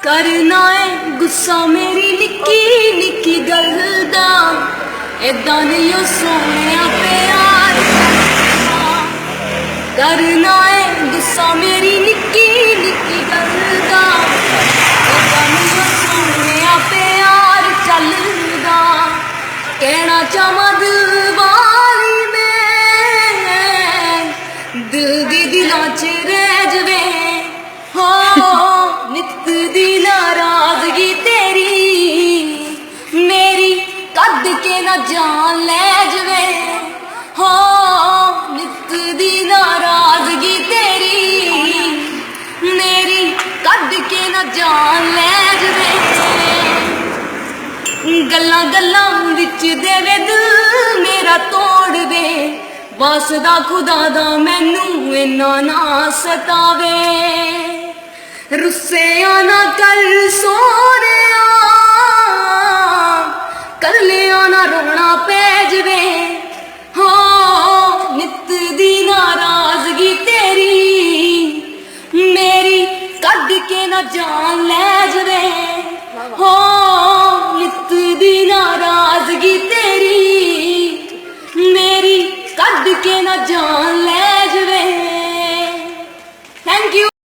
करना है गुस्सा मेरी निक्की निक्की गल दा, ऐदां नहीं ओ सोहणिया प्यार करना है गुस्सा मेरी निक्की निक्की गल दा, ऐदां नहीं ओ सोहणिया प्यार चलदा। कहना चाहवां दिल वाली मैं, दिल दी दिलां च रह जवे हो नित दी नाराजगी तेरी मेरी कद के ना जान ले जवे हो नित दी नाराजगी तेरी मेरी कद के ना जान ले जवे। गल्लां गल्लां विच देवे दिल मेरा तोड़ दे, वसदा खुदा दा मैनू इन्ना ना सतावे। रुस्सिया ना कर सोहणिया, कर लिया ना रोना पै जवे हो नित दी नाराजगी तेरी मेरी कद के ना जान ले जवे हो नित दी नाराजगी तेरी